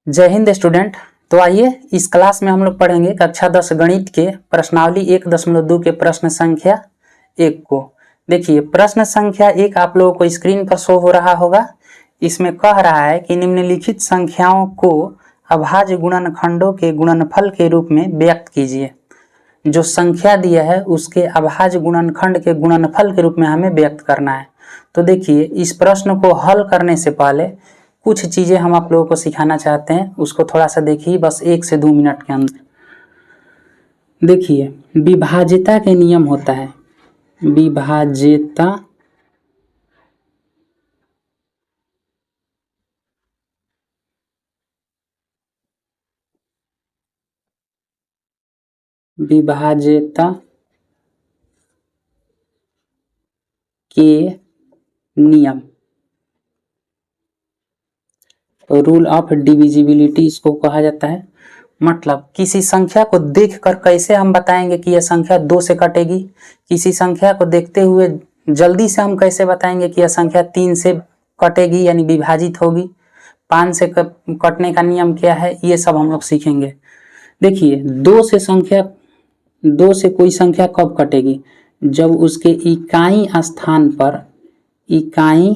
जय हिंद स्टूडेंट। तो आइए इस क्लास में हम लोग पढ़ेंगे कक्षा 10 गणित के प्रश्नावली 1.2 के प्रश्न संख्या 1 को। देखिए प्रश्न संख्या 1 आप लोगों को स्क्रीन पर शो हो रहा होगा। इसमें कह रहा है कि निम्नलिखित संख्याओं को अभाज्य गुणनखंडों के गुणनफल के रूप में व्यक्त कीजिए। जो संख्या दिया है उसके अभाज्य गुणनखंड के गुणनफल के रूप में हमें व्यक्त करना है। तो देखिए इस प्रश्न को हल करने से पहले कुछ चीजें हम आप लोगों को सिखाना चाहते हैं, उसको थोड़ा सा देखिए बस 1 से 2 मिनट के अंदर। देखिए विभाज्यता के नियम होता है, विभाज्यता के नियम, रूल ऑफ डिविजिबिलिटी इसको कहा जाता है। मतलब किसी संख्या को देखकर कैसे हम बताएंगे कि यह संख्या 2 से कटेगी, किसी संख्या को देखते हुए जल्दी से हम कैसे बताएंगे कि यह संख्या 3 से कटेगी यानी विभाजित होगी, 5 से कटने का नियम क्या है, ये सब हम लोग सीखेंगे। देखिए 2 से कोई संख्या कब कटेगी, जब उसके इकाई स्थान पर इकाई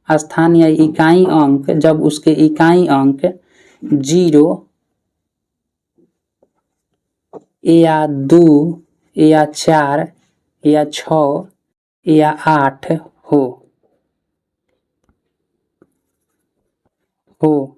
स्थान या इकाई अंक, जब उसके इकाई अंक 0 या 2 या 4 या 6 या 8 हो तो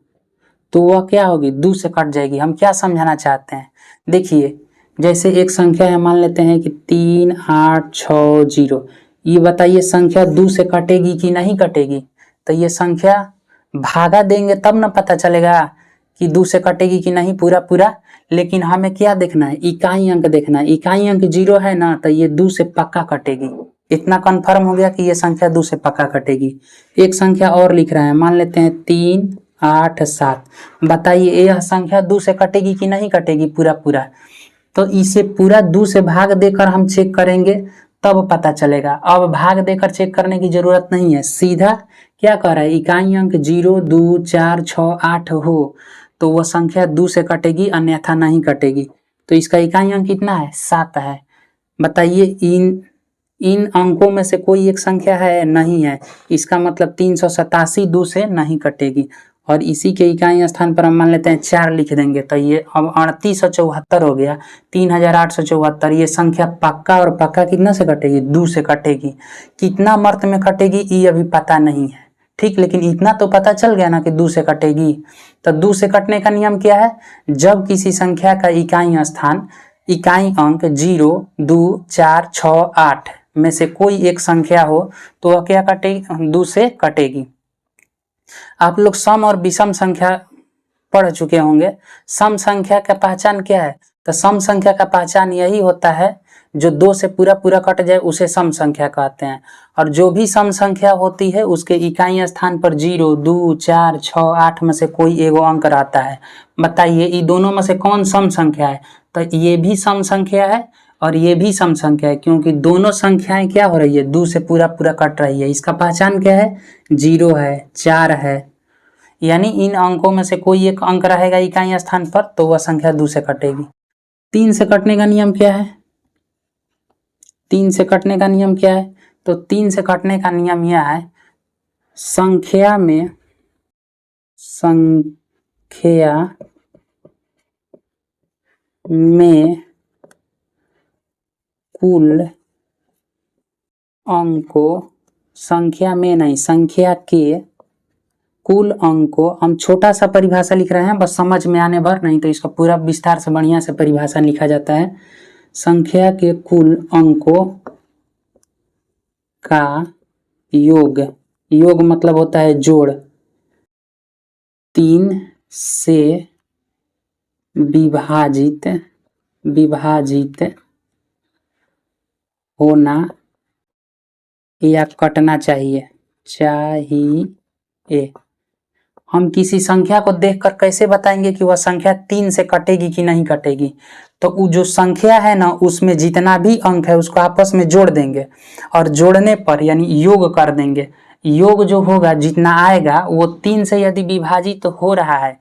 वह क्या होगी, 2 से कट जाएगी। हम क्या समझाना चाहते हैं, देखिए जैसे एक संख्या है, मान लेते हैं कि 3 8 6 0। ये बताइए संख्या 2 से कटेगी कि नहीं कटेगी। तो ये संख्या भागा देंगे तब ना पता चलेगा कि 2 से कटेगी कि नहीं पूरा। लेकिन हमें क्या देखना है, इकाई अंक देखना है। इकाई अंक 0 है ना, तो ये 2 से पक्का कटेगी। इतना कंफर्म हो गया कि ये संख्या 2 से पक्का कटेगी। एक संख्या और लिख रहे हैं, मान लेते हैं 3 8 7। बताइए यह संख्या 2 से कटेगी कि नहीं कटेगी पूरा। तो इसे पूरा 2 से भाग देकर हम चेक करेंगे तब पता चलेगा। अब भाग देकर चेक करने की जरूरत नहीं है, सीधा क्या कह रहा है, इकाई अंक 0 2 4 6 8 हो तो वह संख्या 2 से कटेगी, अन्यथा नहीं कटेगी। तो इसका इकाई अंक कितना है, 7 है। बताइए इन अंकों में से कोई एक संख्या है, नहीं है। इसका मतलब 387 2 से नहीं कटेगी। और इसी के इकाई स्थान पर हम मान लेते हैं 4 लिख देंगे, तो ये अब 3874 हो गया, 3874। ये संख्या पक्का और पक्का कितना से कटेगी, 2 से कटेगी। कितना मर्त में कटेगी ये अभी पता नहीं है, ठीक, लेकिन इतना तो पता चल गया ना कि 2 से कटेगी। तो 2 से कटने का नियम क्या है, जब किसी संख्या का इकाई स्थान इकाई अंक 0 2 4 6 8 में से कोई एक संख्या हो तो वह क्या कटेगी, 2 से कटेगी। आप लोग सम और विषम संख्या पढ़ चुके होंगे। सम संख्या का पहचान क्या है, तो सम संख्या का पहचान यही होता है जो 2 से पूरा कट जाए उसे सम संख्या कहते हैं। और जो भी सम संख्या होती है उसके इकाई स्थान पर 0 2 4 6 8 में से कोई एगो अंक रहता है। बताइए ये दोनों में से कौन सम संख्या है, तो ये भी सम संख्या है और ये भी सम संख्या है, क्योंकि दोनों संख्याएं क्या हो रही है, 2 से पूरा कट रही है। इसका पहचान क्या है, 0 है 4 है, यानी इन अंकों में से कोई एक अंक रहेगा इकाई स्थान पर तो वह संख्या 2 से कटेगी। 3 से कटने का नियम क्या है, 3 से कटने का नियम क्या है, तो 3 से कटने का नियम यह है, संख्या में कुल अंकों, संख्या में नहीं, संख्या के कुल अंकों, हम छोटा सा परिभाषा लिख रहे हैं बस समझ में आने भर, नहीं तो इसका पूरा विस्तार से बढ़िया से परिभाषा लिखा जाता है। संख्या के कुल अंकों का योग मतलब होता है जोड़, 3 से विभाजित होना या कटना चाहिए। हम किसी संख्या को देखकर कैसे बताएंगे कि वह संख्या 3 से कटेगी कि नहीं कटेगी, तो वो जो संख्या है ना उसमें जितना भी अंक है उसको आपस में जोड़ देंगे और जोड़ने पर यानी योग कर देंगे। योग जो होगा जितना आएगा वो 3 से यदि विभाजित हो रहा है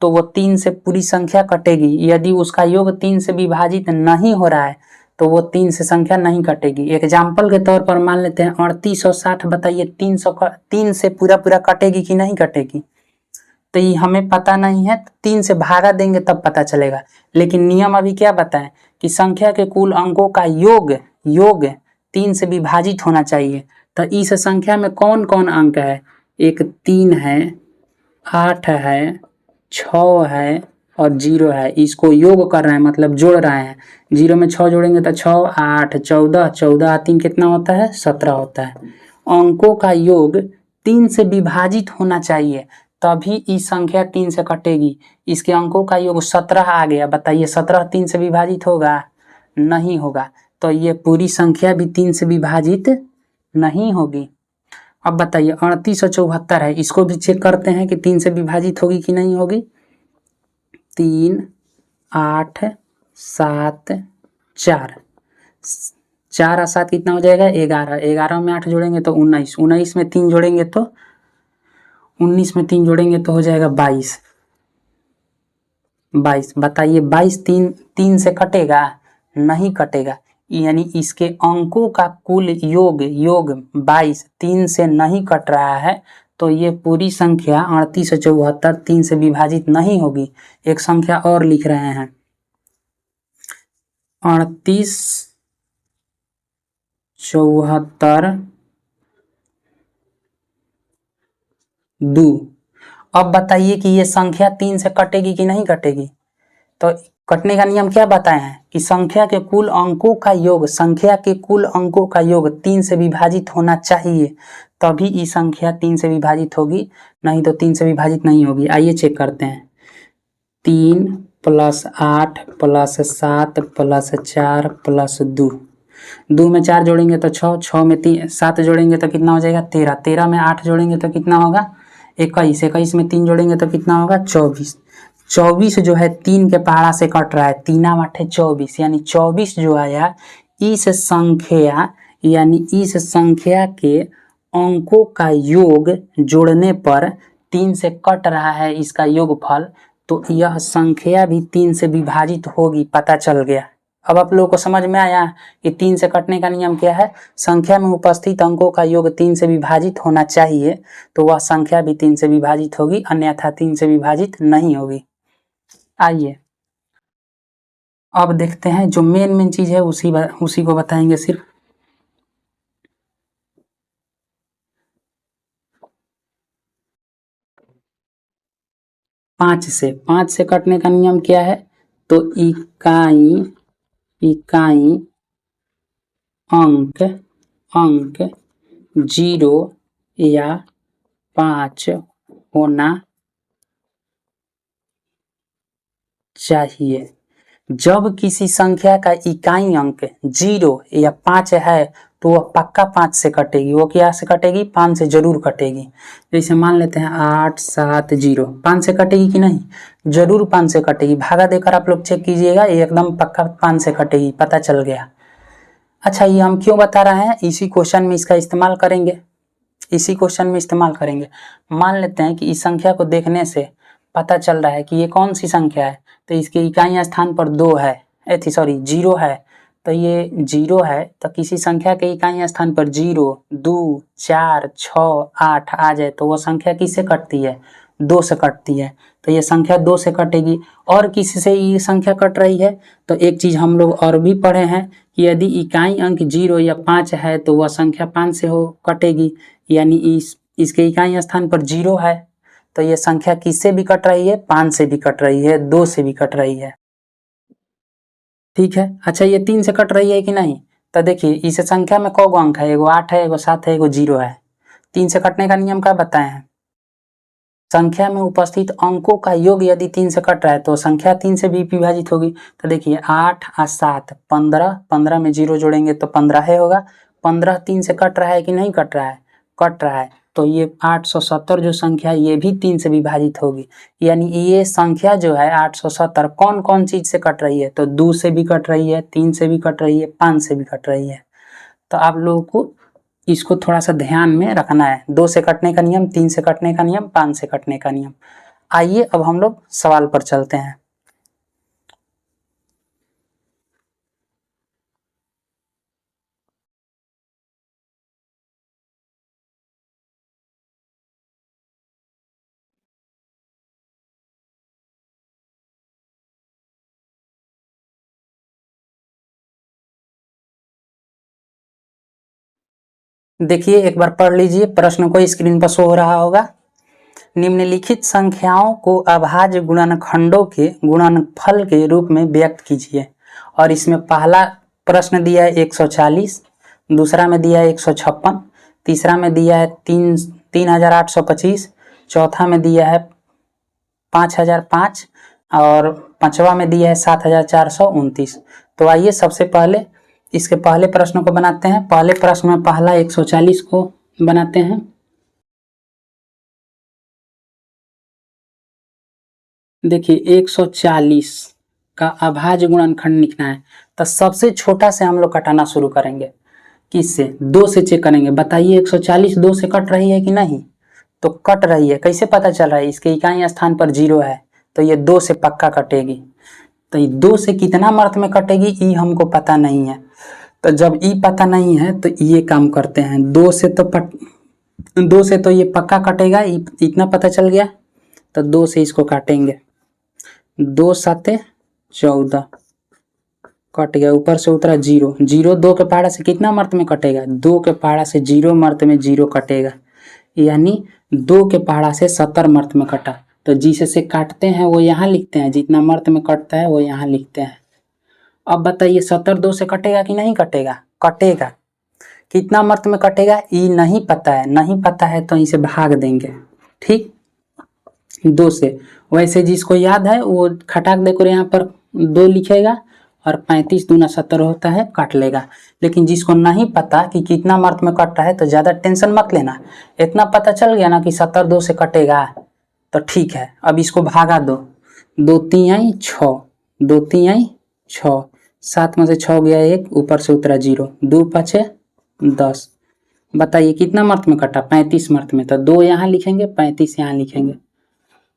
तो वो 3 से पूरी संख्या कटेगी। यदि उसका योग 3 से विभाजित नहीं हो रहा है तो वो 3 से संख्या नहीं कटेगी। एग्जाम्पल के तौर पर मान लेते हैं 38 और 60, बताइए 3 से पूरा पूरा कटेगी कि नहीं कटेगी? तो ये हमें पता नहीं है, 3 से भागा देंगे तब पता चलेगा। लेकिन नियम अभी क्या बताएं कि संख्या के कुल अंकों का योग 3 से विभाजित होना चाहिए। तो इस संख्या में कौन कौन अंक है? एक 3 है, 8 है, 6 है और 0 है। इसको योग कर रहे हैं मतलब जोड़ रहे हैं। 0 में 6 जोड़ेंगे तो 6, 8, 14, 14 3 कितना होता है? 17 होता है। अंकों का योग 3 से विभाजित होना चाहिए तभी इस संख्या 3 से कटेगी। इसके अंकों का योग 17 आ गया, बताइए 17 3 से विभाजित होगा? नहीं होगा। तो ये पूरी संख्या भी 3 से विभाजित नहीं होगी। अब बताइए 38 और 74 है, इसको भी चेक करते हैं कि 3 से विभाजित होगी कि नहीं होगी। 3, 8, 7, 4, 4 और 7 कितना हो जाएगा? 11, 11 में 8 जोड़ेंगे तो 19, 19 में 3 जोड़ेंगे तो 19 में 3 जोड़ेंगे तो हो जाएगा 22, 22। बताइए 22 3 से कटेगा? नहीं कटेगा। यानी इसके अंकों का कुल योग 22 3 से नहीं कट रहा है तो ये पूरी संख्या 38 और 74 3 से विभाजित नहीं होगी। एक संख्या और लिख रहे हैं 38, 74, 2। अब बताइए कि ये संख्या 3 से कटेगी कि नहीं कटेगी? तो कटने का नियम क्या बताए हैं कि संख्या के कुल अंकों का योग 3 से विभाजित होना चाहिए तभी ये संख्या 3 से विभाजित होगी, नहीं तो 3 से विभाजित नहीं होगी। आइए चेक करते हैं। 3 + 8 + 7 + 4 + 2, 2 में 4 जोड़ेंगे तो 6, 6 में 7 जोड़ेंगे तो कितना हो जाएगा? 13, 13 में 8 जोड़ेंगे तो कितना होगा? 21, 21 में 3 जोड़ेंगे तो कितना होगा? 24, 24 जो है 3 के पहाड़ा से कट रहा है, 3 8 24, यानी 24 जो आया इस संख्या के अंकों का योग जोड़ने पर 3 से कट रहा है इसका योगफल, तो यह संख्या भी 3 से विभाजित होगी, पता चल गया। अब आप लोगों को समझ में आया कि 3 से कटने का नियम क्या है? संख्या में उपस्थित अंकों का योग 3 से विभाजित होना चाहिए तो वह संख्या भी 3 से विभाजित होगी, अन्यथा 3 से विभाजित नहीं होगी। आइए अब देखते हैं जो मेन चीज है उसी को बताएंगे सिर्फ। पांच से कटने का नियम क्या है? तो इकाई अंक 0 या 5 होना चाहिए। जब किसी संख्या का इकाई अंक 0 या 5 है तो वह पक्का 5 से कटेगी। वो क्या से कटेगी? 5 से जरूर कटेगी। जैसे मान लेते हैं 8 7 0, 5 से कटेगी कि नहीं? जरूर 5 से कटेगी। भागा देकर आप लोग चेक कीजिएगा, एकदम पक्का 5 से कटेगी, पता चल गया। अच्छा, ये हम क्यों बता रहे हैं? इसी क्वेश्चन में इसका इस्तेमाल करेंगे, मान लेते हैं कि इस संख्या को देखने से पता चल रहा है कि ये कौन सी संख्या है, तो इसके इकाई स्थान पर 2 है, 0 है, तो ये 0 है, तो किसी संख्या के इकाई स्थान पर 0 2 4 6 8 आ जाए तो वो संख्या किससे कटती है? 2 से कटती है, तो ये संख्या 2 से कटेगी। और किसी से ये संख्या कट रही है तो एक चीज हम लोग और भी पढ़े हैं कि यदि इकाई अंक 0 या 5 है तो वह संख्या 5 से कटेगी, यानी इसके इकाई स्थान पर 0 है तो ये संख्या किससे भी कट रही है? 5 से भी कट रही है, 2 से भी कट रही है। ठीक है। अच्छा, ये 3 से कट रही है कि नहीं? तो देखिए इस संख्या में कौन अंक है? एगो 8 है, एगो 7 है, एगो 0 है। 3 से कटने का नियम क्या बताए हैं? संख्या में उपस्थित अंकों का योग यदि 3 से कट रहा है तो संख्या 3 से भी विभाजित होगी। तो देखिए 8 और 7 15, 15 में 0 जोड़ेंगे तो 15 है होगा। 15 3 से कट रहा है कि नहीं कट रहा है? कट रहा है, तो ये 870 जो संख्या ये भी 3 से विभाजित होगी। यानी ये संख्या जो है 870 कौन कौन चीज से कट रही है? तो 2 से भी कट रही है, 3 से भी कट रही है, 5 से भी कट रही है। तो आप लोगों को इसको थोड़ा सा ध्यान में रखना है। 2 से कटने का नियम, 3 से कटने का नियम, 5 से कटने का नियम। आइए अब हम लोग सवाल पर चलते हैं। देखिए एक बार पढ़ लीजिए, प्रश्न को स्क्रीन पर शो हो रहा होगा। निम्नलिखित संख्याओं को अभाज्य गुणनखंडों के गुणनफल के रूप में व्यक्त कीजिए। और इसमें पहला प्रश्न दिया है 140, दूसरा में दिया है 156, तीसरा में दिया है 3825, चौथा में दिया है 5005 और पांचवा में दिया है 7429। तो आइए सबसे पहले इसके पहले प्रश्न को बनाते हैं। पहले प्रश्न में पहला 140 को बनाते हैं। देखिए 140 का अभाज्य गुणनखंड लिखना है, तो सबसे छोटा से हम लोग कटाना शुरू करेंगे। किससे? 2 से चेक करेंगे। बताइए 140 2 से कट रही है कि नहीं? तो कट रही है। कैसे पता चल रहा है? इसके इकाई स्थान पर 0 है, तो ये 2 से पक्का कटेगी। तो ये 2 से कितना मर्त में कटेगी ई हमको पता नहीं है। तो जब ई पता नहीं है तो ये काम करते हैं, 2 से तो ये पक्का कटेगा, इतना पता चल गया। तो 2 से इसको काटेंगे, 2 साते 14 कट गया, ऊपर से उतरा 0। 0 2 के पहाड़ा से कितना मर्त में कटेगा? 2 के पहाड़ा से 0 मर्त में 0 कटेगा, यानी 2 के पहाड़ा से 70 मर्त में कटा। तो जिससे काटते हैं वो यहाँ लिखते हैं, जितना मर्त में कटता है वो यहाँ लिखते हैं। अब बताइए 70 2 से कटेगा कि नहीं कटेगा? कटेगा। कितना मर्त में कटेगा ये नहीं पता है, नहीं पता है तो इसे भाग देंगे। ठीक, 2 से। वैसे जिसको याद है वो खटाक देकर यहाँ पर 2 लिखेगा और 35 दूना 70 होता है, काट लेगा। लेकिन जिसको नहीं पता कि कितना मर्त में कट रहा है तो ज़्यादा टेंशन मत लेना। इतना पता चल गया ना कि 70 2 से कटेगा, तो ठीक है। अब इसको भागा दो, 2 3 6, 2 3 6, 7 में से 6 गया 1, ऊपर से उतरा 0, 2 5 10। बताइए कितना मर्त में कटा? 35 मर्त में। तो 2 यहाँ लिखेंगे, 35 यहाँ लिखेंगे।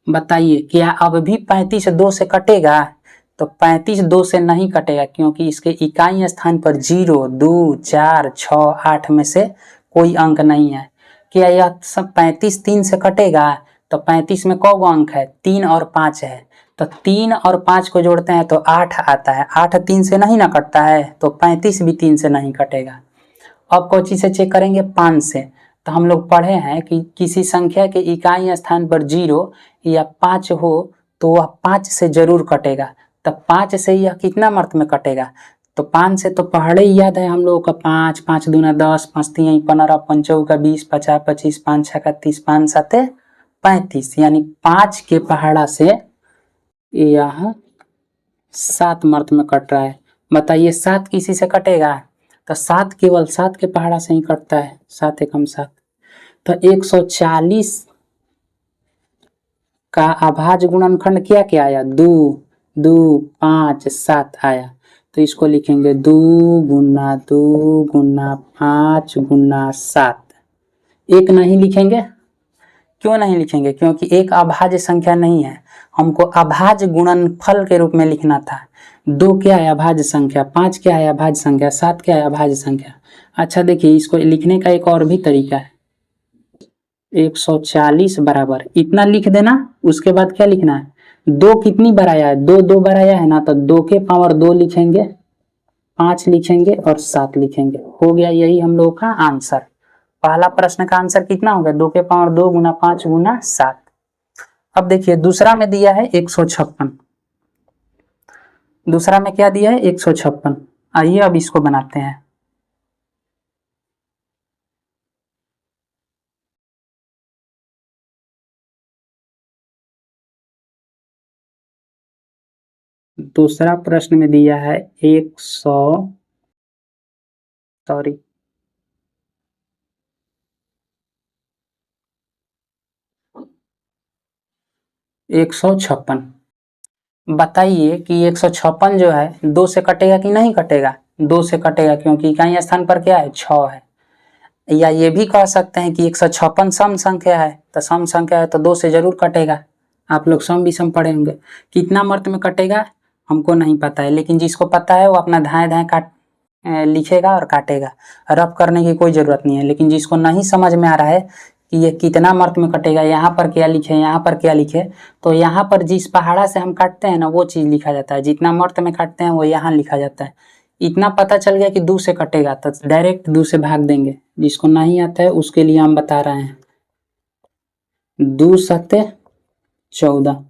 बताइए क्या अब भी 35 2 से कटेगा? तो 35 2 से नहीं कटेगा, क्योंकि इसके इकाई स्थान पर 0 2 4 6 8 में से कोई अंक नहीं है। क्या यह सब 35 3 से कटेगा? तो 35 में कौ अंक है? 3 और 5 है। तो 3 और 5 को जोड़ते हैं तो 8 आता है। 8 3 से नहीं ना कटता है, तो 35 भी 3 से नहीं कटेगा। अब कौन चीज से चेक करेंगे? 5 से। तो हम लोग पढ़े हैं कि किसी संख्या के इकाई स्थान पर 0 या 5 हो तो वह 5 से जरूर कटेगा। तब 5 से यह कितना मर्त में कटेगा? तो 5 से तो पहाड़े ही याद है हम लोगों का, 5 5 दूना 10, 5 3 15, 5 चौका 20, 50 25, 5 6 30, 5 7 35, यानी 5 के पहाड़ा से यह 7 मर्त में कट रहा है। बताइए 7 किसी से कटेगा? तो 7 केवल 7 के पहाड़ा से ही कटता है, 7 एकम 7। तो 140 का अभाज्य गुणनखंड क्या क्या आया? 2 2 5 7 आया। तो इसको लिखेंगे 2 गुना 2 गुना 5 गुना 7। एक नहीं लिखेंगे। क्यों नहीं लिखेंगे? क्योंकि एक अभाज्य संख्या नहीं है, हमको अभाज्य गुणनफल के रूप में लिखना था। 2 क्या है? अभाज्य संख्या। 5 क्या है? अभाज्य संख्या। 7 क्या है? अभाज्य संख्या। अच्छा देखिए, इसको लिखने का एक और भी तरीका है। 140 बराबर इतना लिख देना, उसके बाद क्या लिखना है? 2 कितनी बार आया है? 2 2 बार आया है ना, तो 2 के पावर 2 लिखेंगे, 5 लिखेंगे और 7 लिखेंगे। हो गया यही हम लोगों का आंसर। पहला प्रश्न का आंसर कितना हो गया? 2 के पावर 2 गुना 5 गुना 7। अब देखिए दूसरा में दिया है 156। दूसरा में क्या दिया है? 156। आइए अब इसको बनाते हैं। दूसरा प्रश्न में दिया है 156। बताइए कि 156 जो है 2 से कटेगा कि नहीं कटेगा? 2 से कटेगा, क्योंकि इकाई स्थान पर क्या है? 6 है। या ये भी कह सकते हैं कि 156 सम संख्या है, तो सम संख्या है तो 2 से जरूर कटेगा। आप लोग सम विषम पढ़े होंगे। कितना मर्त में कटेगा हमको नहीं पता है, लेकिन जिसको पता है वो अपना धाए धाए काट लिखेगा और काटेगा, रफ करने की कोई ज़रूरत नहीं है। लेकिन जिसको नहीं समझ में आ रहा है कि ये कितना मर्त में कटेगा, यहाँ पर क्या लिखे, यहाँ पर क्या लिखे, तो यहाँ पर जिस पहाड़ा से हम काटते हैं ना वो चीज़ लिखा जाता है, जितना मर्त में काटते हैं वो यहाँ लिखा जाता है। इतना पता चल गया कि 2 से कटेगा तो डायरेक्ट 2 से भाग देंगे। जिसको नहीं आता है उसके लिए हम बता रहे हैं। 2 सत्ते 14,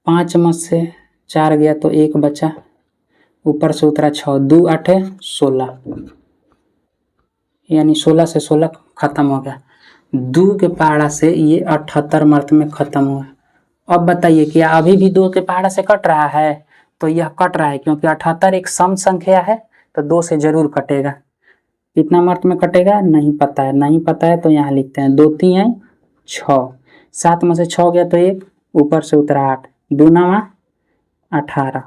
5 में से 4 गया तो 1 बचा, ऊपर से उतरा 6, 2 8 16, यानी 16 से 16 खत्म हो गया। 2 के पहाड़ा से ये 78 मर्त में खत्म हुआ। अब बताइए क्या अभी भी 2 के पहाड़ा से कट रहा है? तो यह कट रहा है क्योंकि 78 एक सम संख्या है, तो 2 से जरूर कटेगा। कितना मर्त में कटेगा नहीं पता है, नहीं पता है तो यहाँ लिखते हैं 2 3 6, 7 में से 6 गया तो 1, ऊपर से उतरा 8, 2 9 18।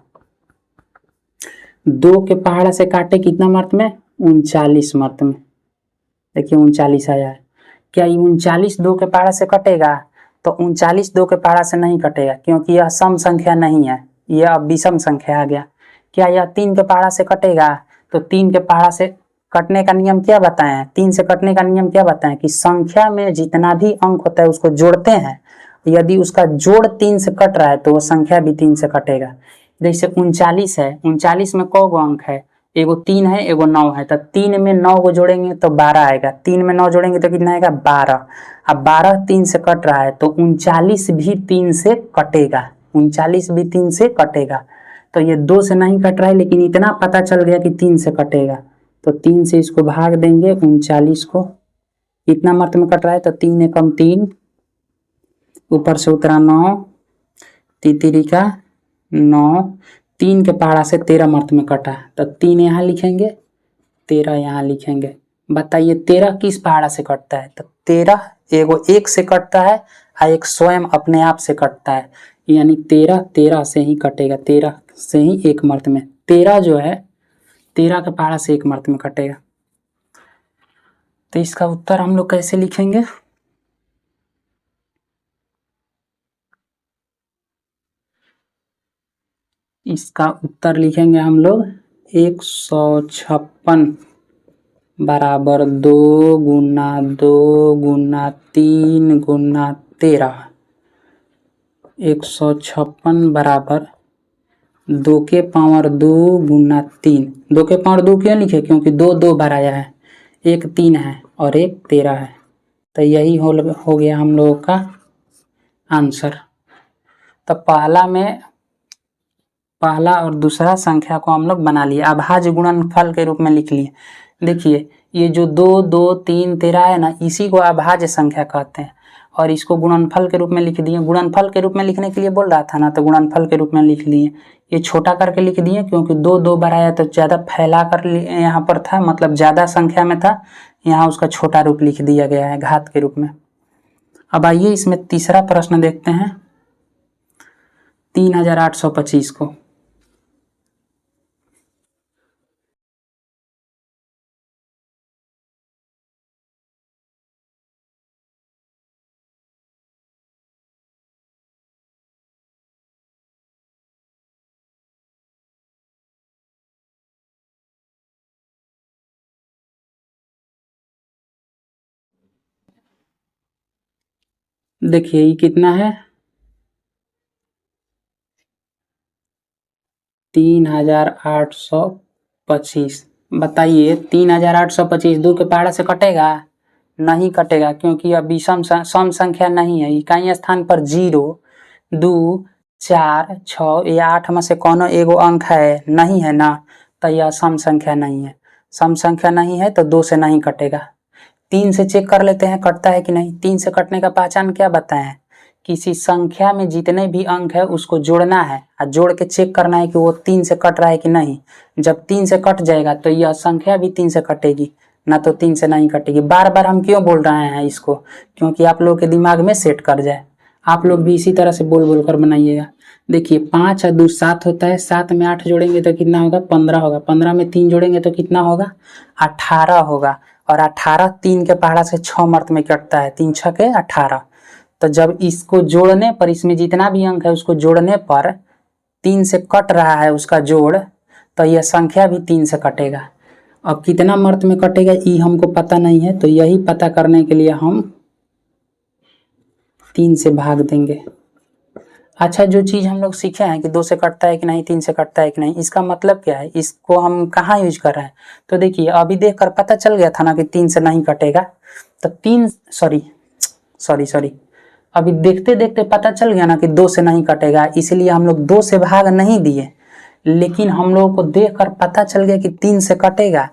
2 के पहाड़ा से काटे कितना मर्त में? 39 मर्त में। देखिए 39 आया है। क्या ये 39 2 के पहाड़ा से कटेगा? तो 39 2 के पहाड़ा से नहीं कटेगा क्योंकि यह सम संख्या नहीं है, यह अब विषम संख्या आ गया। क्या यह 3 के पहाड़ा से कटेगा? तो 3 के पहाड़ा से कटने का नियम क्या बताएं? 3 से कटने का नियम क्या बताएं कि संख्या में जितना भी अंक होता है उसको जोड़ते हैं, यदि उसका जोड़ 3 से कट रहा है तो वह संख्या भी 3 से कटेगा। जैसे 39 है, 39 में कौ गो अंक है? एगो 3 है, एगो 9 है, तो 3 में 9 को जोड़ेंगे तो 12 आएगा, 3 में 9 जोड़ेंगे तो कितना आएगा? 12। अब 12 3 से कट रहा है तो 39 भी 3 से कटेगा, 39 भी 3 से कटेगा। तो ये 2 से नहीं कट रहा है, लेकिन इतना पता चल गया कि 3 से कटेगा, तो 3 से इसको भाग देंगे 39 को। कितना मर्त में कट रहा है? तो 3 एकम 3, ऊपर से उतरा 9, तितरी का 9, 3 के पहाड़ा से 13 मर्त में कटा, तो 3 यहाँ लिखेंगे, 13 यहाँ लिखेंगे। बताइए 13 किस पहाड़ा से कटता है? तो 13 एगो 1 से कटता है और एक स्वयं अपने आप से कटता है, यानी 13 से ही कटेगा, 13 से ही 1 मर्त में। 13 जो है 13 के पहाड़ा से 1 मर्त में कटेगा। तो इसका उत्तर हम लोग कैसे लिखेंगे? इसका उत्तर लिखेंगे हम लोग 156 बराबर 2 गुना 2 गुना 3 गुना 13। 156 बराबर 2 के पावर 2 गुना 3। 2 के पावर 2 क्यों लिखे? क्योंकि 2 2 बार आया है, एक 3 है और एक 13 है, तो यही हो गया हम लोगों का आंसर। तो पहला और दूसरा संख्या को हम लोग बना लिए, अभाज्य गुणनफल के रूप में लिख लिए। देखिए ये जो 2 2 3 13 है ना, इसी को अभाज्य संख्या कहते हैं, और इसको गुणनफल के रूप में लिख दिए। गुणनफल के रूप में लिखने के लिए बोल रहा था ना, तो गुणनफल के रूप में लिख लिए। ये छोटा करके लिख दिए क्योंकि 2 2 बार आया तो ज़्यादा फैला कर यहाँ पर था, मतलब ज़्यादा संख्या में था, यहाँ उसका छोटा रूप लिख दिया गया है घात के रूप में। अब आइए इसमें तीसरा प्रश्न देखते हैं, 3825 को। देखिए ये कितना है? 3825। बताइए 3825 2 के पहाड़ा से कटेगा? नहीं कटेगा क्योंकि अब विषम सम संख्या नहीं है। इकाई स्थान पर 0 2 4 6 या 8 में से कोनो एगो अंक है नहीं है ना, तो यह सम संख्या नहीं है। सम संख्या नहीं है तो 2 से नहीं कटेगा। 3 से चेक कर लेते हैं कटता है कि नहीं। 3 से कटने का पहचान क्या बताएं? किसी संख्या में जितने भी अंक है उसको जोड़ना है और जोड़ के चेक करना है कि वो 3 से कट रहा है कि नहीं। जब 3 से कट जाएगा तो यह संख्या भी 3 से कटेगी, ना तो 3 से नहीं कटेगी। बार बार हम क्यों बोल रहे हैं इसको? क्योंकि आप लोगों के दिमाग में सेट कर जाए। आप लोग भी इसी तरह से बोल बोल कर बनाइएगा। देखिए 5 और 2 7 होता है, 7 में 8 जोड़ेंगे तो कितना होगा? 15 होगा। 15 में 3 जोड़ेंगे तो कितना होगा? 18 होगा। और 18 3 के पहाड़ा से 6 मर्त में कटता है, 3 6 के 18। तो जब इसको जोड़ने पर, इसमें जितना भी अंक है उसको जोड़ने पर 3 से कट रहा है उसका जोड़, तो यह संख्या भी 3 से कटेगा। अब कितना मर्त में कटेगा ये हमको पता नहीं है, तो यही पता करने के लिए हम 3 से भाग देंगे। अच्छा, जो चीज़ हम लोग सीखे हैं कि 2 से कटता है कि नहीं, 3 से कटता है कि नहीं, इसका मतलब क्या है, इसको हम कहाँ यूज कर रहे हैं? तो देखिए अभी देख कर पता चल गया था ना कि 3 से नहीं कटेगा, तो 3 सॉरी अभी देखते देखते पता चल गया ना कि 2 से नहीं कटेगा, इसलिए हम लोग 2 से भाग नहीं दिए, लेकिन हम लोगों को देख कर पता चल गया कि 3 से कटेगा,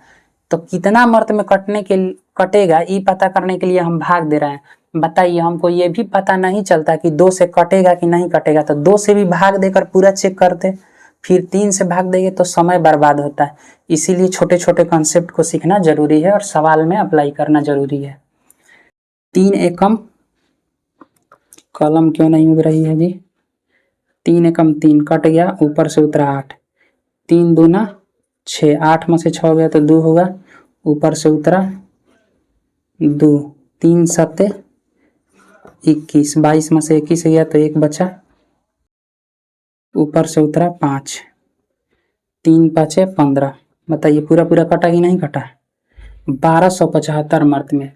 तो कितना मर्त में कटेगा ये पता करने के लिए हम भाग दे रहे हैं। बताइए, हमको ये भी पता नहीं चलता कि 2 से कटेगा कि नहीं कटेगा, तो 2 से भी भाग देकर पूरा चेक करते, फिर 3 से भाग देंगे तो समय बर्बाद होता है। इसीलिए छोटे छोटे कॉन्सेप्ट को सीखना जरूरी है और सवाल में अप्लाई करना जरूरी है। 3 एकम, कलम क्यों नहीं उग रही है जी? 3 एकम 3 कट गया, ऊपर से उतरा 8, 3 दूना 6, 8 में से 6 गया तो 2 होगा, ऊपर से उतरा 2, 3 सत्ते 21, 22 में से 21 गया तो 1 बचा, ऊपर से उतरा 5, 3 5 15। बताइए पूरा पूरा कटा कि नहीं कटा? 1275 मर्त में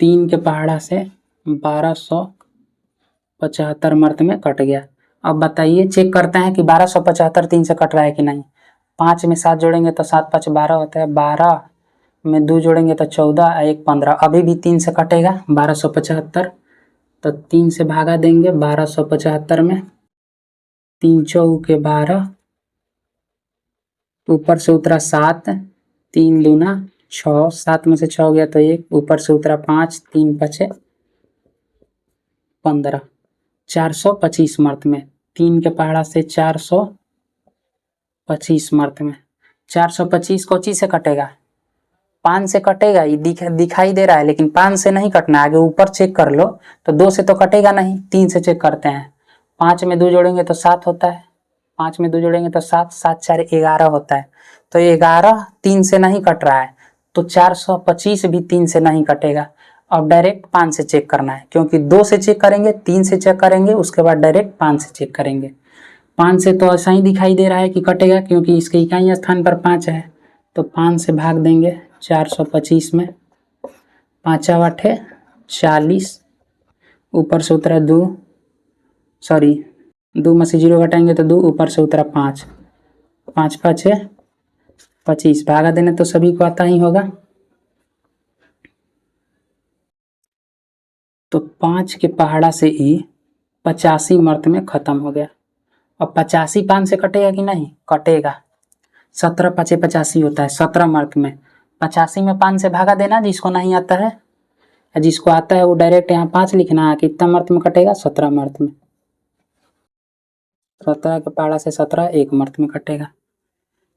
3 के पहाड़ा से 1275 मर्त में कट गया। अब बताइए, चेक करते हैं कि 1275 3 से कट रहा है कि नहीं। 5 में 7 जोड़ेंगे तो 7 5 12 होता है, 12 में 2 जोड़ेंगे तो 14, 1 15। अभी भी 3 से कटेगा 1275, तो 3 से भागा देंगे 1275 में, 3 चौके 12, ऊपर से उतरा 7, 3 दूना 6, 7 में से 6 गया तो 1, ऊपर से उतरा 5, 3 5 15, 425 मर्त में 3 के पहाड़ा से 425 मर्त में 425 को ची से कटेगा? 5 से कटेगा, ये दिखाई दे रहा है, लेकिन 5 से नहीं कटना, आगे ऊपर चेक कर लो, तो 2 से तो कटेगा नहीं, 3 से चेक करते हैं। 5 में 2 जोड़ेंगे तो 7 होता है, 5 में 2 जोड़ेंगे तो 7, 7 4 11 होता है, तो 11 3 से नहीं कट रहा है, तो 425 भी 3 से नहीं कटेगा। अब डायरेक्ट 5 से चेक करना है, क्योंकि 2 से चेक करेंगे, 3 से चेक करेंगे, उसके बाद डायरेक्ट 5 से चेक करेंगे। 5 से तो ऐसा ही दिखाई दे रहा है कि कटेगा, क्योंकि इसके इकाई स्थान पर 5 है, तो 5 से भाग देंगे 425 में, 5 8 40, ऊपर से उतरा 2 में से 0 घटाएंगे तो 2, ऊपर से उतरा 5, 5 5 25, भागा देने तो सभी को आता ही होगा। तो 5 के पहाड़ा से ही 85 मर्त में खत्म हो गया। अब 85 5 से कटेगा कि नहीं? कटेगा। 17 5 85 होता है 17 मर्त में। 85 में 5 से भागा देना, जिसको नहीं आता है, या जिसको आता है वो डायरेक्ट यहाँ 5 लिखना है। कितना मर्त में कटेगा? 17 मर्त में। 17 के पहाड़ा से 17 1 मर्त में कटेगा।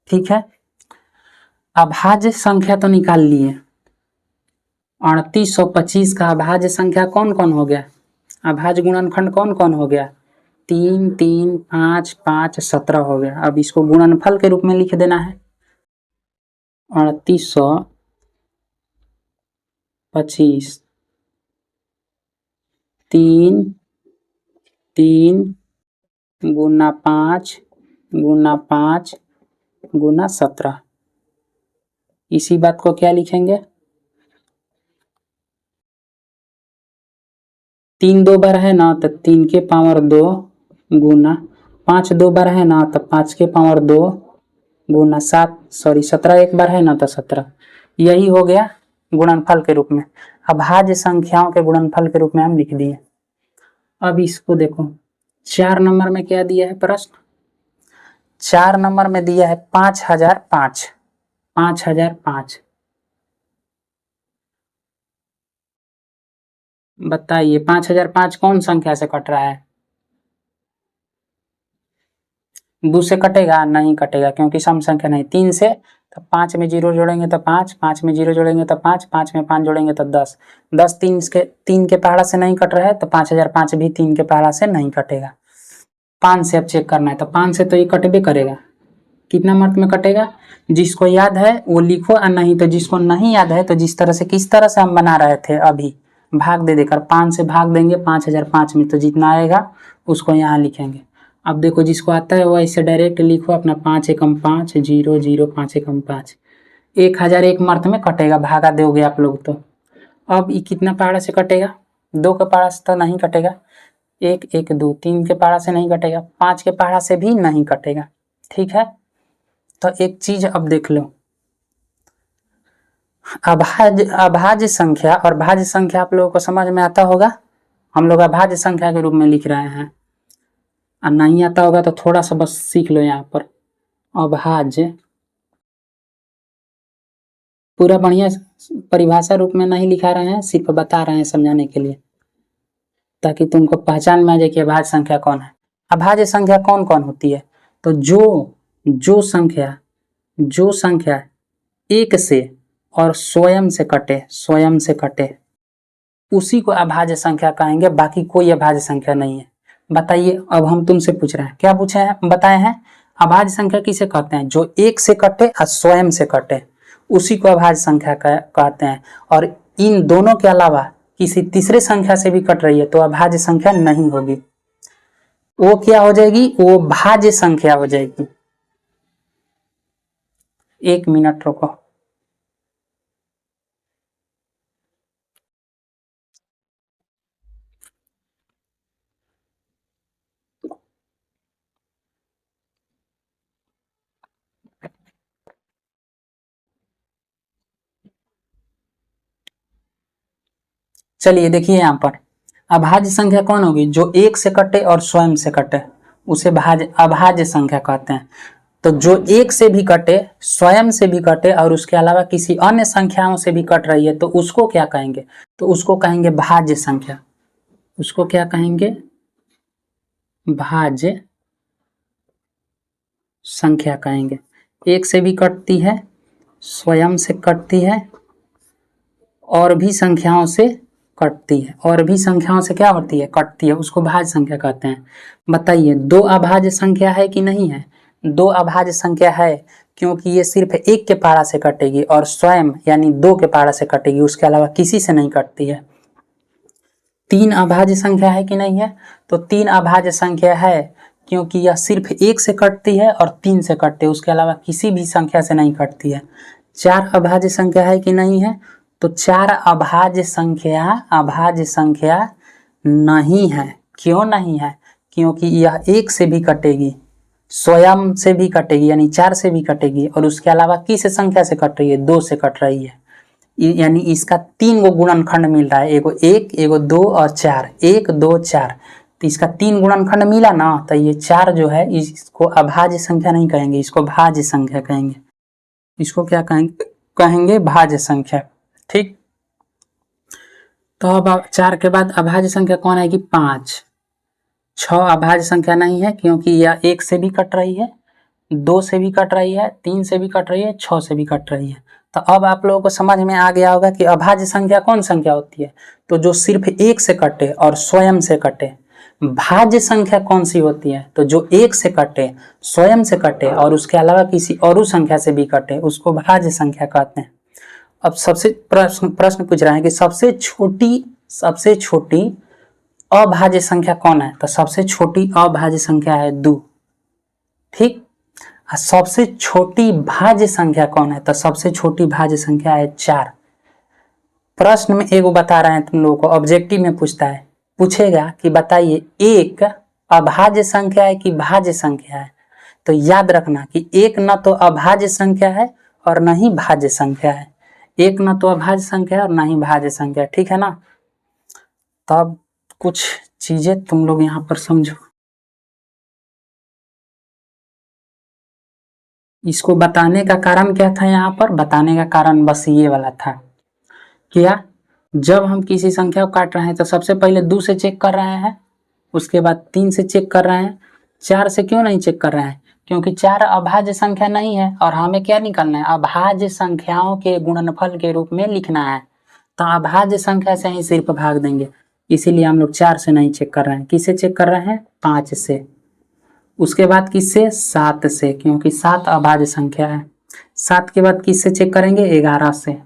ठीक है, अभाज्य संख्या तो निकाल लिए। 3825 का अभाज्य संख्या कौन कौन हो गया? अभाज्य गुणनखंड कौन कौन हो गया? 3 3 5 5 17 हो गया। अब इसको गुणनफल के रूप में लिख देना है। 3825 3 3 गुना 5 गुना 5 गुना 17। इसी बात को क्या लिखेंगे? 3 2 बार है ना तो 3 के पावर 2 गुना 5 2 बार है ना तो 5 के पावर 2 गुना 17 एक बार है ना तो 17। यही हो गया गुणनफल के रूप में। अभाज्य संख्याओं के गुणनफल के रूप में हम लिख दिए। अब इसको देखो, 4 नंबर में क्या दिया है प्रश्न? 4 नंबर में दिया है 5005। 5005 बताइए 5005 कौन संख्या से कट रहा है? 2 से कटेगा? नहीं कटेगा, क्योंकि सम संख्या नहीं। 3 से, तो 5 में 0 जोड़ेंगे तो 5, 5 में 0 जोड़ेंगे तो 5, 5 में 5 जोड़ेंगे तो 10, 10 3 के पहाड़ा से नहीं कट रहा है, तो 5005 भी 3 के पहाड़ा से नहीं कटेगा। 5 से अब चेक करना है, तो 5 से तो ये कटबे करेगा। कितना मर्त में कटेगा? जिसको याद है वो लिखो, और नहीं तो जिसको नहीं याद है तो जिस तरह से, किस तरह से हम बना रहे थे अभी, भाग दे देकर 5 से भाग देंगे 5005 में, तो जितना आएगा उसको यहाँ लिखेंगे। अब देखो जिसको आता है वो ऐसे डायरेक्ट लिखो अपना 5 एकम 5 0 0 5 एकम 5, 1001 मर्त में कटेगा, भागा दोगे आप लोग तो। अब ये कितना पहाड़ा से कटेगा? 2 के पहाड़ा से तो नहीं कटेगा, 1 1 2 3 के पहाड़ा से नहीं कटेगा, 5 के पहाड़ा से भी नहीं कटेगा। ठीक है, तो एक चीज अब देख लो, अभाज्य संख्या और भाज्य संख्या आप लोगों को समझ में आता होगा। हम लोग अभाज्य संख्या के रूप में लिख रहे हैं, और नहीं आता होगा तो थोड़ा सा बस सीख लो यहाँ पर। अभाज्य पूरा बढ़िया परिभाषा रूप में नहीं लिखा रहे हैं, सिर्फ बता रहे हैं समझाने के लिए, ताकि तुमको पहचान में आ जाए कि अभाज्य संख्या कौन है। अभाज्य संख्या कौन कौन होती है? तो जो संख्या एक से और स्वयं से कटे उसी को अभाज्य संख्या कहेंगे, बाकी कोई अभाज्य संख्या नहीं है। बताइए, अब हम तुमसे पूछ रहे हैं, क्या पूछे हैं, बताए हैं। अभाज्य संख्या किसे कहते हैं? जो एक से कटे और स्वयं से कटे, उसी को अभाज्य संख्या कहते हैं। और इन दोनों के अलावा किसी तीसरे संख्या से भी कट रही है तो अभाज्य संख्या नहीं होगी, वो क्या हो जाएगी? वो भाज्य संख्या हो जाएगी। 1 मिनट रुको। चलिए देखिए यहाँ पर, अभाज्य संख्या कौन होगी? जो एक से कटे और स्वयं से कटे, उसे अभाज्य संख्या कहते हैं। तो जो एक से भी कटे, स्वयं से भी कटे और उसके अलावा किसी अन्य संख्याओं से भी कट रही है तो उसको क्या कहेंगे? तो उसको कहेंगे भाज्य संख्या। उसको क्या कहेंगे? भाज्य संख्या कहेंगे। एक से भी कटती है, स्वयं से कटती है, और भी संख्याओं से कटती है, और भी संख्याओं से क्या होती है? कटती है, उसको भाज्य संख्या कहते हैं। बताइए, 2 अभाज्य संख्या है कि नहीं है? 2 अभाज्य संख्या है, क्योंकि ये सिर्फ एक के पहाड़ा से कटेगी और स्वयं यानी 2 के पहाड़ा से कटेगी, उसके अलावा किसी से नहीं कटती है। 3 अभाज्य संख्या है कि नहीं है? तो 3 अभाज्य संख्या है, क्योंकि यह सिर्फ एक से कटती है और 3 से कटती है, उसके अलावा किसी भी संख्या से नहीं कटती है। 4 अभाज्य संख्या है कि नहीं है? तो 4 अभाज्य संख्या नहीं है। क्यों नहीं है? क्योंकि यह एक से भी कटेगी, स्वयं से भी कटेगी यानी 4 से भी कटेगी, और उसके अलावा किस संख्या से कट रही है? 2 से कट रही है। यानी इसका 3 गो गुणनखंड मिल रहा है, एगो 1, एगो 2 और 4, 1 2 4, तो इसका 3 गुणनखंड मिला ना, तो ये 4 जो है इसको अभाज्य संख्या नहीं कहेंगे, इसको भाज्य संख्या कहेंगे। इसको क्या कहेंगे? भाज्य संख्या। ठीक, तो अब 4 के बाद अभाज्य संख्या कौन आएगी? 5। 6 अभाज्य संख्या नहीं है, क्योंकि यह 1 से भी कट रही है, 2 से भी कट रही है, 3 से भी कट रही है, 6 से भी कट रही है। तो अब आप लोगों को समझ में आ गया होगा कि अभाज्य संख्या कौन संख्या होती है? तो जो सिर्फ एक से कटे और स्वयं से कटे। भाज्य संख्या कौन सी होती है? तो जो एक से कटे, स्वयं से कटे और उसके अलावा किसी और संख्या से भी कटे, उसको भाज्य संख्या कहते हैं। अब सबसे प्रश्न पूछ रहे हैं कि सबसे छोटी अभाज्य संख्या कौन है? तो सबसे छोटी अभाज्य संख्या है 2। ठीक, सबसे छोटी भाज्य संख्या कौन है? तो सबसे छोटी भाज्य संख्या है 4। प्रश्न में एगो बता रहे हैं तुम लोगों को, ऑब्जेक्टिव में पूछेगा कि बताइए एक अभाज्य संख्या है कि भाज्य संख्या है? तो याद रखना कि एक न तो अभाज्य संख्या है और न ही भाज्य संख्या है, एक न तो अभाज्य संख्या है और न ही भाज्य संख्या। ठीक है ना? तब कुछ चीजें तुम लोग यहाँ पर समझो। इसको बताने का कारण क्या था? यहाँ पर बताने का कारण बस ये वाला था, क्या जब हम किसी संख्या को काट रहे हैं तो सबसे पहले 2 से चेक कर रहे हैं, उसके बाद 3 से चेक कर रहे हैं, 4 से क्यों नहीं चेक कर रहे हैं? क्योंकि 4 अभाज्य संख्या नहीं है और हमें क्या निकालना है? अभाज्य संख्याओं के गुणनफल के रूप में लिखना है, तो अभाज्य संख्या से ही सिर्फ भाग देंगे, इसीलिए हम लोग 4 से नहीं चेक कर रहे हैं। किसे चेक कर रहे हैं? 5 से। उसके बाद किससे? 7 से, क्योंकि 7 अभाज्य संख्या है। 7 के बाद किससे चेक करेंगे? 11 से।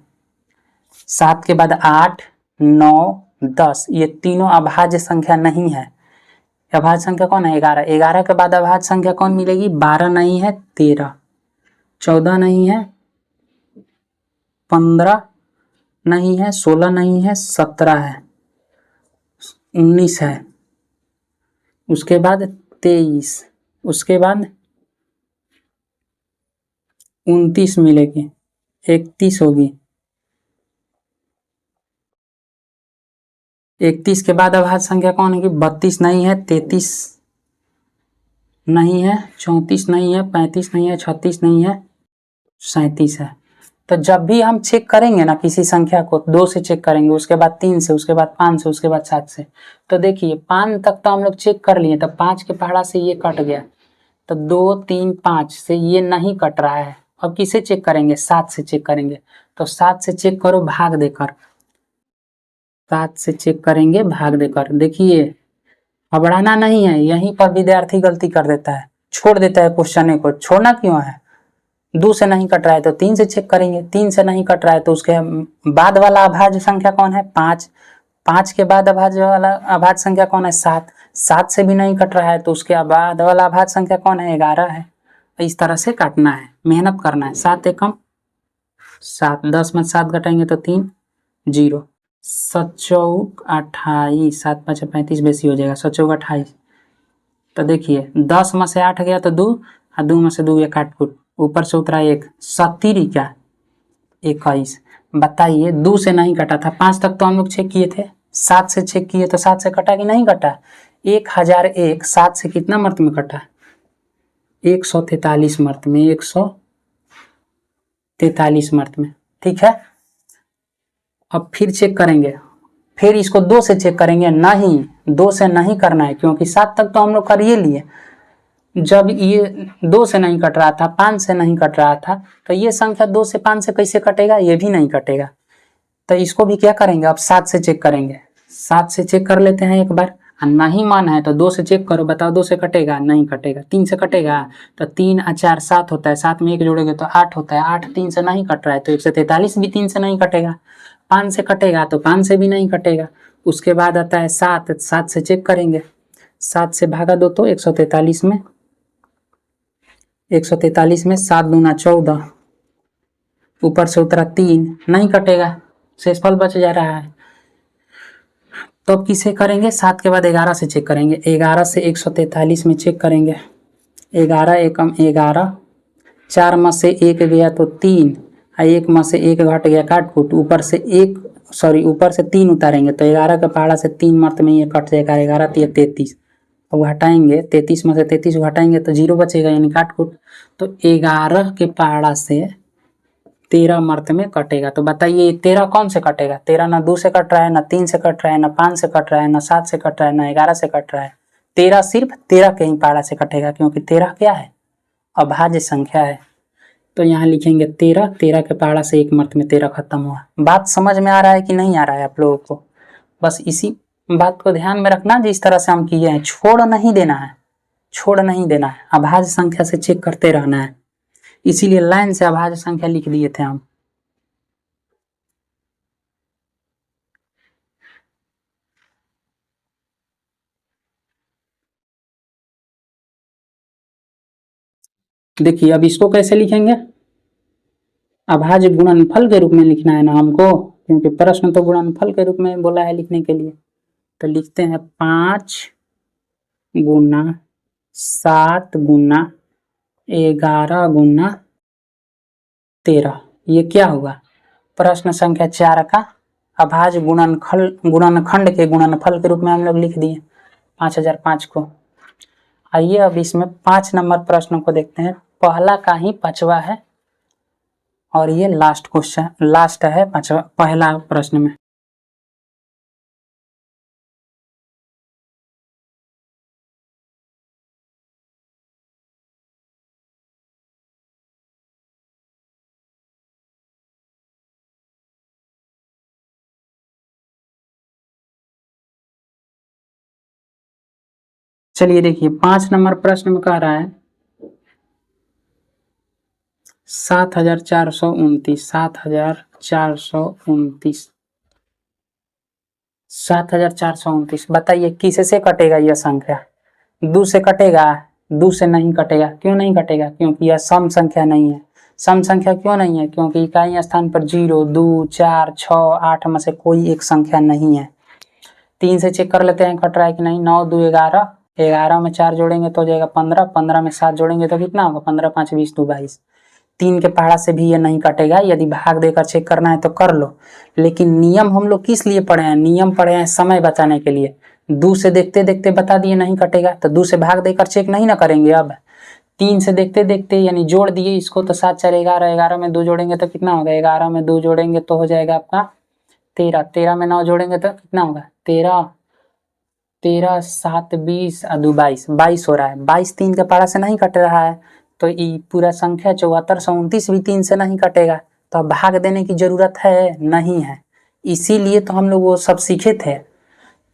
7 के बाद 8, 9, 10, ये तीनों अभाज्य संख्या नहीं है। अभाज्य संख्या कौन है? 11। 11 के बाद अभाज्य संख्या कौन मिलेगी? 12 नहीं है, 13, 14 नहीं है, 15 नहीं है, 16 नहीं है, 17 है, 19 है, उसके बाद 23, उसके बाद 29 मिलेगी, 31 होगी, 31 के बाद अभाज्य संख्या कौन है? 32 नहीं है, 33 नहीं है, 34 नहीं है, 35 नहीं है, 36 नहीं है, 37 है। तो जब भी हम चेक करेंगे ना किसी संख्या को, 2 से चेक करेंगे, उसके बाद 3 से, उसके बाद 5 से, उसके बाद 7 से, तो देखिए 5 तक तो हम लोग चेक कर लिए, तो 5 के पहाड़ा से ये कट गया, तो 2, 3, 5 से ये नहीं कट रहा है। अब किसे चेक करेंगे? 7 से चेक करेंगे। तो 7 से चेक करो भाग देकर, 7 से चेक करेंगे भाग देकर। देखिए घबराना नहीं है, यहीं पर विद्यार्थी गलती कर देता है, छोड़ देता है क्वेश्चन को। छोड़ना क्यों है? 2 से नहीं कट रहा है तो 3 से चेक करेंगे, 3 से नहीं कट रहा है तो उसके बाद वाला अभाज्य संख्या कौन है? 5, 5 के बाद अभाज्य वाला अभाज्य संख्या कौन है? 7, 7 से भी नहीं कट रहा है तो उसके बाद वाला अभाज्य संख्या कौन है? 11 है। इस तरह से काटना है, मेहनत करना है। 7 एकम 7, 10 में 7 घटाएंगे तो 3, 0, 7 चौक 28, 7 5 35 बेसी हो जाएगा, 7 चौक 28। तो देखिए 10 में से 8 गया तो 2, और 2 में से 2 गया काट कूट, ऊपर से उतरा 1, 70 क्या 21। बताइए 2 से नहीं कटा था, 5 तक तो हम लोग चेक किए थे, 7 से चेक किए तो 7 से कटा कि नहीं कटा? 1001 7 से कितना मर्त में कटा? 143 मर्त में, 143 मर्त में। ठीक है, अब फिर चेक करेंगे, फिर इसको 2 से चेक करेंगे। नहीं, 2 से नहीं करना है, क्योंकि 7 तक तो हम लोग कर ये लिए। जब ये 2 से नहीं कट रहा था, 5 से नहीं कट रहा था, तो ये संख्या 2 से 5 से कैसे कटेगा? ये भी नहीं कटेगा। तो इसको भी क्या करेंगे? अब 7 से चेक करेंगे। 7 से चेक कर लेते हैं एक बार, नहीं माना है तो 2 से चेक करो, बताओ 2 से कटेगा? नहीं कटेगा। 3 से कटेगा? तो 3 और 4 7 होता है, 7 में 1 जोड़ेंगे तो 8 होता है, 8 3 से नहीं कट रहा है तो 143 भी 3 से नहीं कटेगा। 5 से कटेगा तो 5 से भी नहीं कटेगा। उसके बाद आता है 7, 7 से चेक करेंगे, 7 से भागा दो तो 143 में, 143 में 7 दूना 14, ऊपर से उतरा 3, नहीं कटेगा, शेषफल बच जा रहा है। तो अब किसे करेंगे? 7 के बाद 11 से चेक करेंगे, 11 से 143 में चेक करेंगे। 11 एकम 11, 4 में से 1 गया तो 3, और 1 में से 1 घट गया काट कूट, ऊपर से 3 उतारेंगे तो 11 के पहाड़ा से 3 मर्त में ये कट जाएगा, 11 3 33। अब हटाएंगे 33 में से 33 घटाएंगे तो 0 बचेगा, यानी काट कूट। तो 11 के पहाड़ा से 13 मर्त में कटेगा। तो बताइए 13 कौन से कटेगा? 13 ना 2 से कट रहा है, ना 3 से कट रहा है, ना 5 से कट रहा है, ना 7 से कट रहा है, ना 11 से कट रहा है। 13 सिर्फ 13 के ही पहाड़ा से कटेगा, क्योंकि 13 क्या है? अभाज्य संख्या है। तो यहाँ लिखेंगे 13, 13 के पहाड़ा से 1 मर्त में 13 खत्म हुआ। बात समझ में आ रहा है कि नहीं आ रहा है आप लोगों को? बस इसी बात को ध्यान में रखना, जिस तरह से हम किए हैं, छोड़ नहीं देना है, छोड़ नहीं देना है, अभाज्य संख्या से चेक करते रहना है। इसीलिए लाइन से अभाज्य संख्या लिख दिए थे हम। देखिए अब इसको कैसे लिखेंगे? अभाज्य गुणनफल के रूप में लिखना है ना हमको, क्योंकि प्रश्न तो गुणनफल के रूप में बोला है लिखने के लिए। तो लिखते हैं 5 गुना 7 गुना 11 गुना 13। ये क्या हुआ? प्रश्न संख्या 4 का अभाज्य गुणनखंड के गुणनफल के रूप में हम लोग लिख दिए 5005 को। आइए अब इसमें 5 नंबर प्रश्न को देखते हैं। पहला का ही 5वां है, और ये लास्ट क्वेश्चन, लास्ट है पहला प्रश्न में। चलिए देखिए 5 नंबर प्रश्न में कह रहा है 7,429 7,429 बताइए किससे कटेगा यह संख्या? दो से कटेगा? दो से नहीं कटेगा। क्यों नहीं कटेगा? क्योंकि यह सम संख्या नहीं है। सम संख्या क्यों नहीं है? क्योंकि इकाई स्थान पर 0, 2, 4, 6, 8 में से कोई एक संख्या नहीं है। 3 से चेक कर लेते हैं कट रहा है कि नहीं। 9, 2, 11, 11 में 4 जोड़ेंगे तो हो जाएगा 15, 15 में 7 जोड़ेंगे तो कितना होगा? 15, 5, 20, 2, 22। 3 के पहाड़ा से भी ये नहीं कटेगा। यदि भाग देकर चेक करना है तो कर लो, लेकिन नियम हम लोग किस लिए पढ़े हैं? नियम पढ़े हैं समय बचाने के लिए। 2 से देखते देखते बता दिए नहीं कटेगा, तो 2 से भाग देकर चेक नहीं ना करेंगे। अब 3 से देखते देखते यानी जोड़ दिए इसको, तो 7, 4, 11, 11 में 2 जोड़ेंगे तो कितना होगा? 11 में 2 जोड़ेंगे तो हो जाएगा आपका 13, 13 में 9 जोड़ेंगे तो कितना होगा? 13, 13, 7, 20, 2, 22, 22 हो रहा है। 22 3 के पहाड़ा से नहीं कट रहा है, तो ये पूरा संख्या 7429 भी 3 से नहीं कटेगा। तो अब भाग देने की जरूरत है नहीं है, इसीलिए तो हम लोग वो सब सीखे थे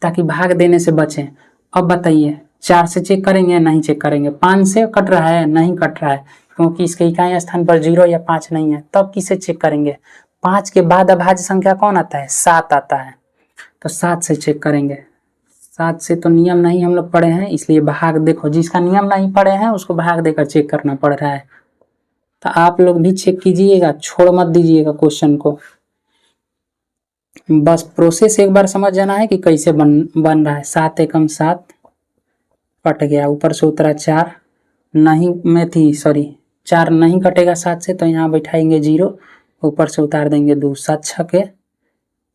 ताकि भाग देने से बचें। अब बताइए 4 से चेक करेंगे? नहीं चेक करेंगे। 5 से कट रहा है? नहीं कट रहा है, क्योंकि इसके इकाई स्थान पर 0 या 5 नहीं है। तब किसे चेक करेंगे? 5 के बाद अभाज्य संख्या कौन आता है? 7 आता है, तो 7 से चेक करेंगे। 7 से तो नियम नहीं हम लोग पढ़े हैं, इसलिए भाग देखो, जिसका नियम नहीं पढ़े हैं उसको भाग देकर चेक करना पड़ रहा है। तो आप लोग भी चेक कीजिएगा, छोड़ मत दीजिएगा क्वेश्चन को। बस प्रोसेस एक बार समझ जाना है कि कैसे बन रहा है। 7 एकम 7 कट गया, ऊपर से उतरा 4 नहीं में थी, सॉरी 4 नहीं कटेगा 7 से, तो यहाँ बैठाएंगे 0, ऊपर से उतार देंगे 2, 7 छके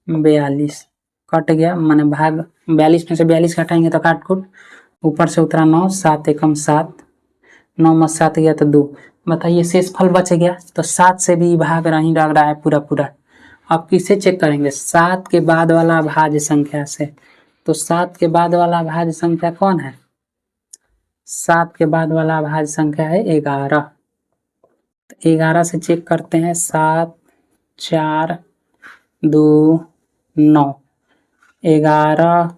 42 कट गया, माने भाग 42 में से 42 घटाएंगे तो काट कुट, ऊपर से उतरा 9, 7 एकम 7, 9 में 7 गया तो 2। बताइए शेष फल बच गया, तो 7 से भी भाग नहीं लग रहा है पूरा पूरा। अब किसे चेक करेंगे? 7 के बाद वाला भाज्य संख्या से। तो 7 के बाद वाला भाज्य संख्या कौन है? 7 के बाद वाला भाज्य संख्या है 11। तो 11 से चेक करते हैं। 7, 4, 2, 9, 11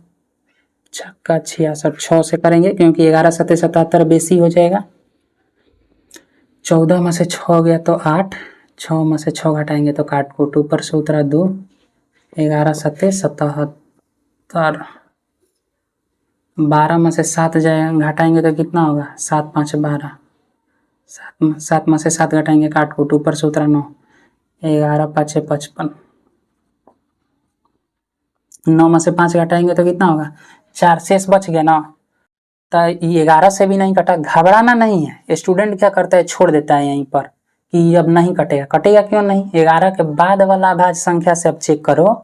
छक्का 66, 6 से करेंगे क्योंकि 11 7 77 बेसी हो जाएगा। 14 में से 6 गया तो 8, 6 में से 6 घटाएंगे तो काट कूट, ऊपर से उतरा 2, 11 7 77, 12 में से 7 जाए घटाएंगे तो कितना होगा? 7 5 12, 7 में से 7 घटाएंगे काट कूट, ऊपर से उतरा 9, 11 5 55, 9 में से 5 घटाएंगे तो कितना होगा? 4, शेष बच गया ना। तो 11 से भी नहीं कटा, घबराना नहीं है। स्टूडेंट क्या करता है? छोड़ देता है यहीं पर कि अब नहीं कटेगा। कटेगा क्यों नहीं? 11 के बाद वाला अभाज्य संख्या से अब चेक करो।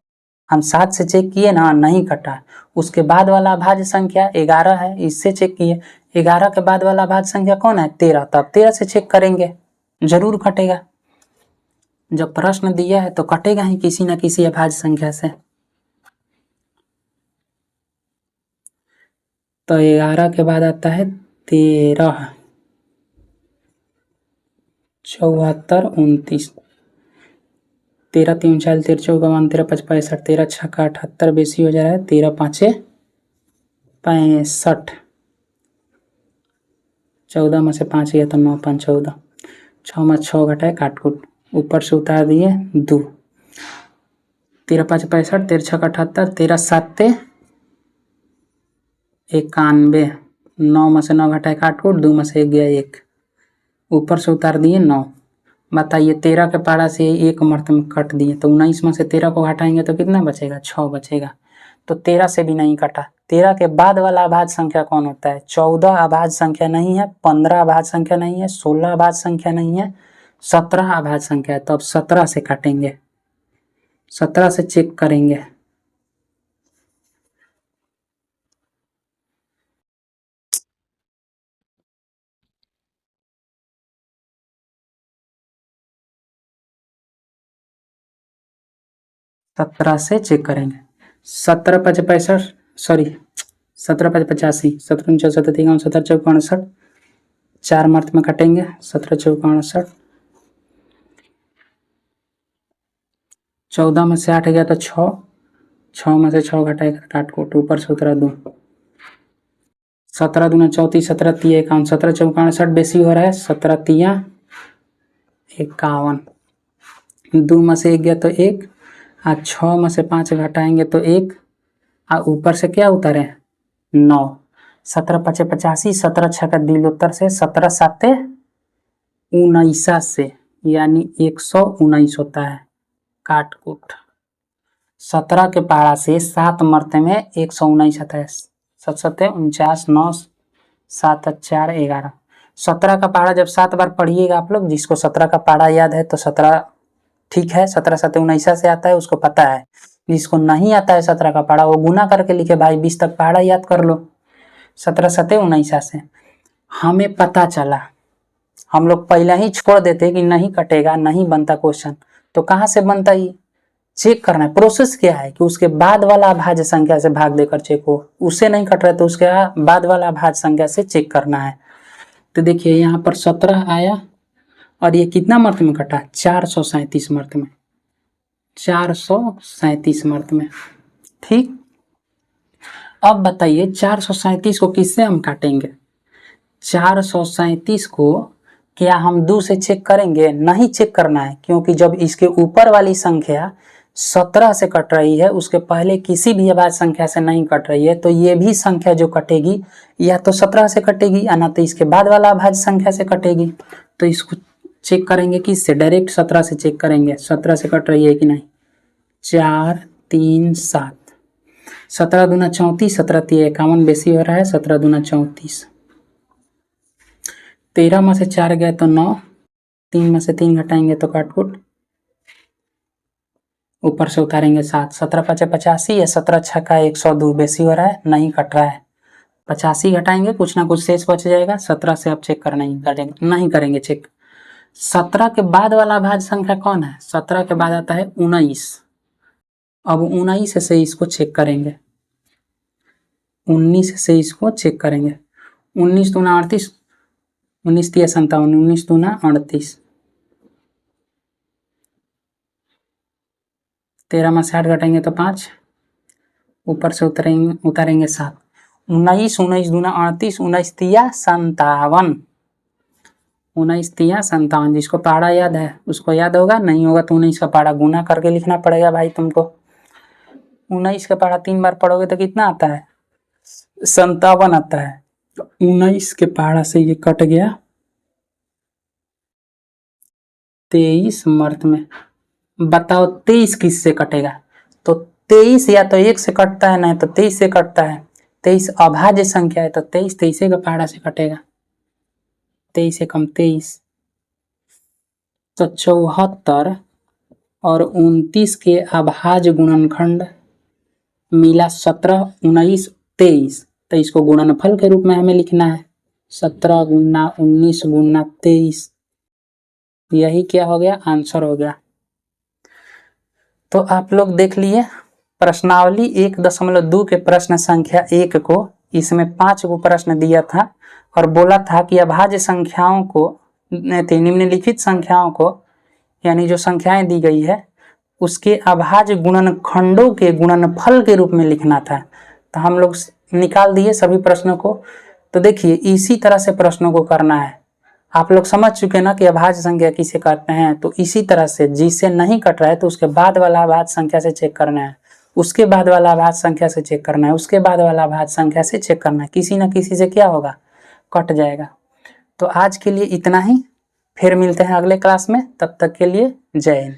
हम 7 से चेक किए ना, नहीं कटा। उसके बाद वाला अभाज्य संख्या 11 है, इससे चेक किए। 11 के बाद वाला अभाज्य संख्या कौन है? 13। तब 13 से चेक करेंगे, जरूर कटेगा। जब प्रश्न दिया है तो कटेगा ही किसी न किसी अभाज्य संख्या से। तो 11 के बाद आता है 13, 74, 29, 13 3 40, 13 चौका 13 5 65, 13 छक्का 78 बेसी हो जा रहा है। 13 5 65, 14 में से 5 गया तो 9 5 14, 6 में 6 घटाए काट कुट, ऊपर से उतार दिए 2, 13 5 65, 13 छक्का 78, 13 7 91, 9 में से 9 घटाए काट कुट, 2 में से 1 गया 1, ऊपर से उतार दिए 9। बताइए 13 के पारा से 1 मर्त में कट दिए, तो 19 में से 13 को घटाएंगे तो कितना बचेगा? 6 बचेगा। तो 13 से भी नहीं कटा। 13 के बाद वाला अभाज्य संख्या कौन होता है? 14 अभाज्य संख्या नहीं है, 15 अभाज्य संख्या नहीं है, 16 अभाज्य संख्या नहीं है, 17 अभाज्य संख्या है। तो अब 17 से काटेंगे, 17 से चेक करेंगे। सत्रह से चेक करेंगे। 17 5 65, सॉरी 17 5 85, 17 49 17 53 17 चौका 68, 4 मर्त में कटेंगे। 17 चौका 68, 14 में से 8 गया तो 6, 6 में से 6 घटाएगा काट कूट, ऊपर से उतरा 2, 17 दूना 34, 17 तिया 51, 17 चौका 68 बेसी हो रहा है, 17 तिया 51, 2 में से 1 गया तो 1, 6 में से 5 घटाएंगे तो 1, ऊपर से क्या उतारे 9, 17 5 85, 17 6 का दिल उत्तर से 17 7 19 से, यानी 119 होता है काट कूट। 17 के पारा से 7 मरते में 119 आता है, 7 7 49, 9 7 4 11। 17 का पारा जब 7 बार पढ़िएगा आप लोग, जिसको 17 का पारा याद है तो 17 ठीक है, 17 7 19 से आता है, उसको पता है। जिसको नहीं आता है 17 का पारा, वो गुना करके लिखे भाई, 20 तक पारा याद कर लो 17 7 19 से। हमें पता चला, हम लोग पहले ही छोड़ देते कि नहीं कटेगा, नहीं बनता क्वेश्चन, तो कहाँ से बनता ये चेक करना है। प्रोसेस क्या है कि उसके बाद वाला अभाज्य संख्या से भाग देकर चेक हो, उससे नहीं कट रहा है तो उसके बाद वाला अभाज्य संख्या से चेक करना है। तो देखिए यहाँ पर 17 आया और ये कितना मर्त में कटा, 437 मर्त में, 437 मर्त में। ठीक, अब बताइए 437 को किससे हम काटेंगे। 437 को क्या हम 2 से चेक करेंगे? नहीं चेक करना है, क्योंकि जब इसके ऊपर वाली संख्या 17 से कट रही है, उसके पहले किसी भी अभाज्य संख्या से नहीं कट रही है, तो ये भी संख्या जो कटेगी या तो 17 से कटेगी या ना तो इसके बाद वाला अभाज्य संख्या से कटेगी। तो इसको चेक करेंगे किससे? डायरेक्ट 17 से चेक करेंगे, 17 से कट रही है कि नहीं। 4 3 7, 17 दूना 34, 17 तिया 51 बेसी हो रहा है, 17 दूना 34, 13 में से 4 गए तो 9, 3 में से 3 घटाएंगे तो काटकुट, ऊपर से उतारेंगे 7, 17 5 85 या 17 6 का 102 बेसी हो रहा है, नहीं कट रहा है, 85 घटाएंगे कुछ ना कुछ शेष बच जाएगा। 17 से अब चेक करना नहीं करेंगे चेक। 17 के बाद वाला अभाज्य संख्या कौन है? 17 के बाद आता है 19। अब 19 से इसको चेक करेंगे, 19 से इसको चेक करेंगे। 19 दूना 38, 19 तिया 57, 19 दूना 38, 13 में 60 घटाएंगे तो 5, ऊपर से उतारेंगे 7, 19 19 दूना 38, 19 तिया 57, 19 तिया 57। जिसको पारा याद है उसको याद होगा, नहीं होगा तो 19 का पारा गुना करके लिखना पड़ेगा भाई तुमको। 19 का पारा 3 बार पढ़ोगे तो कितना आता है? 57 आता है। तो 19 के पारा से ये कट गया 23 मर्त में। बताओ 23 किससे कटेगा? तो 23 या तो 1 से कटता है, नहीं तो 23 से कटता है। 23 अभाज्य संख्या है तो 23 23 का पारा से कटेगा, 23 से कम 23। तो 74 और 29 के अभाज्य गुणनखंड मिला 17 19 23, तो इसको गुणनफल के रूप में हमें लिखना है, 17 गुना 19 गुना 23। यही क्या हो गया? आंसर हो गया। तो आप लोग देख लिए प्रश्नावली 1.2 के प्रश्न संख्या 1 को, इसमें 5 को प्रश्न दिया था और बोला था कि अभाज्य संख्याओं को, निम्नलिखित संख्याओं को, यानी जो संख्याएं दी गई है उसके अभाज्य गुणनखंडों के गुणनफल के रूप में लिखना था। तो हम लोग निकाल दिए सभी प्रश्नों को। तो देखिए इसी तरह से प्रश्नों को करना है। आप लोग समझ चुके ना कि अभाज्य संख्या किसे कहते हैं। तो इसी तरह से जिससे नहीं कट रहा है तो उसके बाद वाला अभाज्य संख्या से चेक करना है, उसके बाद वाला अभाज्य संख्या से चेक करना है, उसके बाद वाला अभाज्य संख्या से चेक करना है। किसी न किसी से क्या होगा? कट जाएगा। तो आज के लिए इतना ही, फिर मिलते हैं अगले क्लास में। तब तक के लिए जय हिंद।